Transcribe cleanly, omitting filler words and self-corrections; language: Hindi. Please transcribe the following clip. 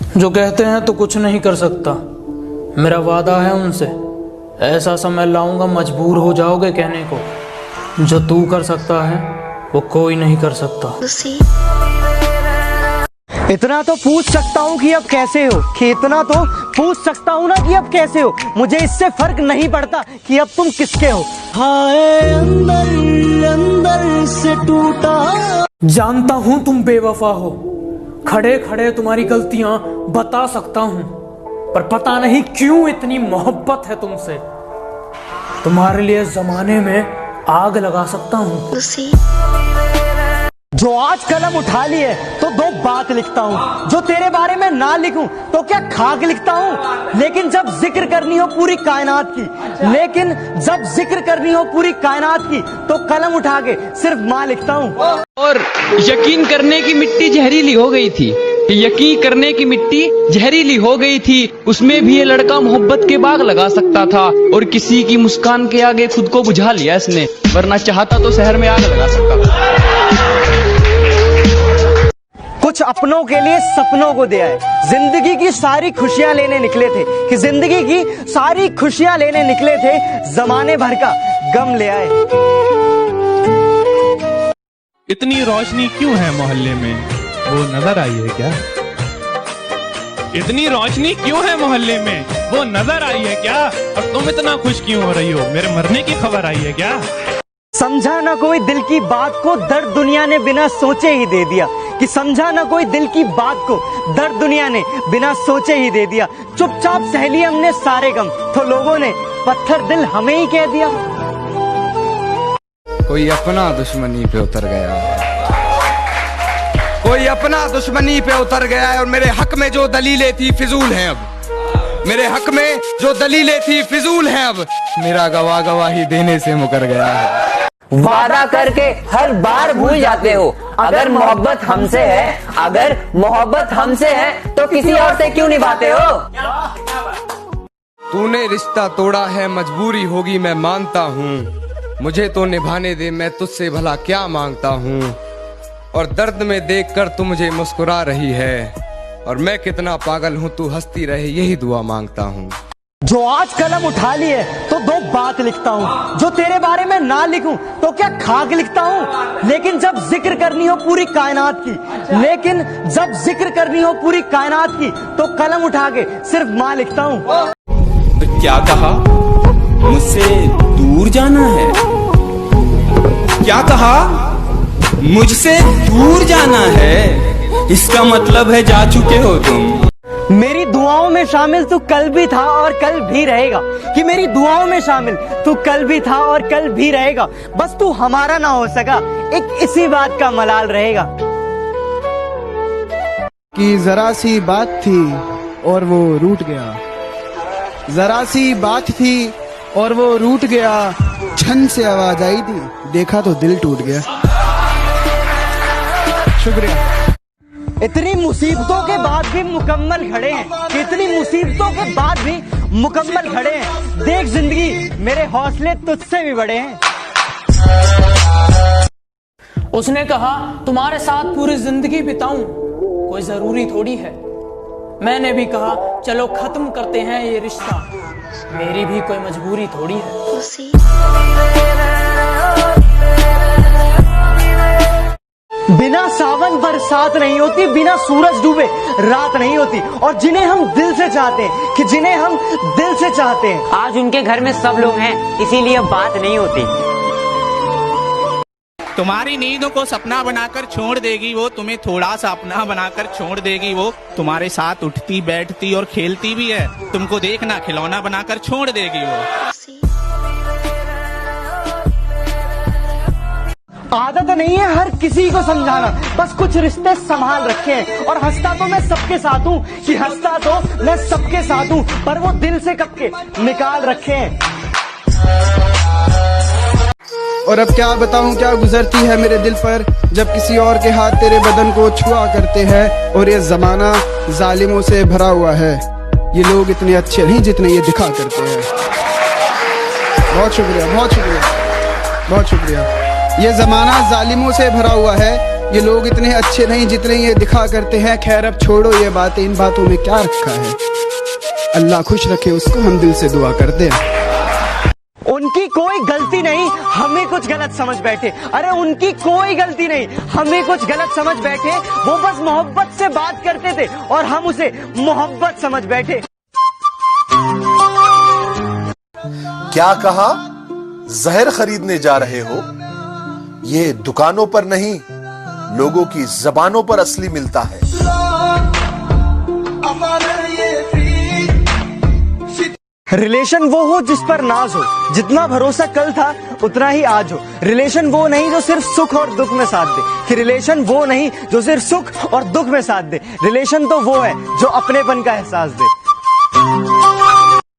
जो कहते हैं तो कुछ नहीं कर सकता, मेरा वादा है उनसे। ऐसा समय लाऊंगा मजबूर हो जाओगे कहने को, जो तू कर सकता है वो कोई नहीं कर सकता। इतना तो पूछ सकता हूँ कि अब कैसे हो, कि इतना तो पूछ सकता हूँ ना कि अब कैसे हो। मुझे इससे फर्क नहीं पड़ता कि अब तुम किसके हो। हाय अंदर अंदर से टूटा। जानता हूँ तुम बेवफा हो, खड़े खड़े तुम्हारी गलतियां बता सकता हूँ, पर पता नहीं क्यों इतनी मोहब्बत है तुमसे। तुम्हारे लिए जमाने में आग लगा सकता हूँ। जो आज कलम उठा लिए तो दो बात लिखता हूँ, जो तेरे बारे में ना लिखूं तो क्या खाक लिखता हूँ। लेकिन जब जिक्र करनी हो पूरी कायनात की, लेकिन जब जिक्र करनी हो पूरी कायनात की, तो कलम उठा के सिर्फ माँ लिखता हूँ। और यकीन करने की मिट्टी जहरीली हो गई थी, यकीन करने की मिट्टी जहरीली हो गई थी। उसमें भी ये लड़का मोहब्बत के बाग लगा सकता था, और किसी की मुस्कान के आगे खुद को बुझा लिया इसने, वरना चाहता तो शहर में आग लगा सकता था। कुछ अपनों के लिए सपनों को दिया है, जिंदगी की सारी खुशियां लेने निकले थे, कि जिंदगी की सारी खुशियां लेने निकले थे, जमाने भर का गम ले आए। इतनी रोशनी क्यों है मोहल्ले में, वो नजर आई है क्या? इतनी रोशनी क्यों है मोहल्ले में, वो नजर आई है क्या? और तुम इतना खुश क्यों हो रही हो, मेरे मरने की खबर आई है क्या? समझा ना कोई दिल की बात को, दर्द दुनिया ने बिना सोचे ही दे दिया। कि समझा ना कोई दिल की बात को, दर्द दुनिया ने बिना सोचे ही दे दिया। चुपचाप सह लिए हमने सारे गम, तो लोगों ने पत्थर दिल हमें ही कह दिया। कोई अपना दुश्मनी पे उतर गया, कोई अपना दुश्मनी पे उतर गया है, और मेरे हक में जो दलीलें थी फिजूल हैं अब। मेरे हक में जो दलीलें थी फिजूल हैं अब। मेरा गवाही देने से मुकर गया है। वादा करके हर बार भूल जाते हो। अगर मोहब्बत हमसे है, अगर मोहब्बत हमसे है, तो किसी और से क्यों निभाते हो? तूने रिश्ता तोड़ा है, मजबूरी होगी मैं मानता हूँ। मुझे तो निभाने दे, मैं तुझसे भला क्या मांगता हूँ। और दर्द में देखकर तू मुझे मुस्कुरा रही है, और मैं कितना पागल हूँ तू हंसती रहे, यही दुआ मांगता हूँ। जो आज कलम उठा लिए तो दो बात लिखता हूँ, जो तेरे बारे में ना लिखूं तो क्या खाक लिखता हूँ। लेकिन जब जिक्र करनी हो पूरी कायनात की, लेकिन जब जिक्र करनी हो पूरी कायनात की, तो कलम उठा के सिर्फ माँ लिखता हूँ। तो क्या कहा, मुझसे दूर जाना है? क्या कहा, मुझसे दूर जाना है? इसका मतलब है जा चुके हो तुम। मेरी दुआओं में शामिल तू कल भी था और कल भी रहेगा, कि मेरी दुआओं में शामिल तू कल भी था और कल भी रहेगा। बस तू हमारा ना हो सका, एक इसी बात का मलाल रहेगा। कि जरा सी बात थी और वो रूठ गया, जरा सी बात थी और वो रूठ गया। छन से आवाज आई थी, देखा तो दिल टूट गया। शुक्रिया। इतनी मुसीबतों के बाद भी मुकम्मल खड़े हैं, इतनी मुसीबतों के बाद भी मुकम्मल खड़े हैं। देख जिंदगी, मेरे हौसले तुझसे भी बड़े हैं। उसने कहा तुम्हारे साथ पूरी जिंदगी बिताऊं, कोई जरूरी थोड़ी है। मैंने भी कहा चलो खत्म करते हैं ये रिश्ता, मेरी भी कोई मजबूरी थोड़ी है। बिना सावन बरसात नहीं होती, बिना सूरज डूबे रात नहीं होती। और जिन्हें हम दिल से चाहते हैं, कि जिन्हें हम दिल से चाहते हैं, आज उनके घर में सब लोग हैं, इसीलिए बात नहीं होती। तुम्हारी नींदों को सपना बनाकर छोड़ देगी वो, तुम्हें थोड़ा सा अपना बनाकर छोड़ देगी वो। तुम्हारे साथ उठती बैठती और खेलती भी है, तुमको देखना खिलौना बनाकर छोड़ देगी वो। आदत नहीं है हर किसी को समझाना, बस कुछ रिश्ते संभाल रखे हैं। और हंसता तो मैं सबके साथ हूँ, कि हंसता तो मैं सबके साथ हूँ, पर वो दिल से कब के निकाल रखे हैं। और अब क्या बताऊं क्या गुजरती है मेरे दिल पर, जब किसी और के हाथ तेरे बदन को छुआ करते हैं। और ये जमाना जालिमों से भरा हुआ है, ये लोग इतने अच्छे नहीं जितने ये दिखा करते हैं। बहुत शुक्रिया, बहुत शुक्रिया, बहुत शुक्रिया। ये जमाना जालिमों से भरा हुआ है, ये लोग इतने अच्छे नहीं जितने ये दिखा करते हैं। खैर अब छोड़ो ये बातें, इन बातों में क्या रखा है। अल्लाह खुश रखे उसको, हम दिल से दुआ करते हैं। उनकी कोई गलती नहीं, हमें कुछ गलत समझ बैठे। अरे उनकी कोई गलती नहीं, हमें कुछ गलत समझ बैठे। वो बस मोहब्बत से बात करते थे और हम उसे मोहब्बत समझ बैठे। क्या कहा? जहर खरीदने जा रहे हो? ये दुकानों पर नहीं, लोगों की जबानों पर असली मिलता है। रिलेशन वो हो जिस पर नाज हो, जितना भरोसा कल था उतना ही आज हो। रिलेशन वो नहीं जो सिर्फ सुख और दुख में साथ दे, कि रिलेशन वो नहीं जो सिर्फ सुख और दुख में साथ दे। रिलेशन तो वो है जो अपनेपन का एहसास दे।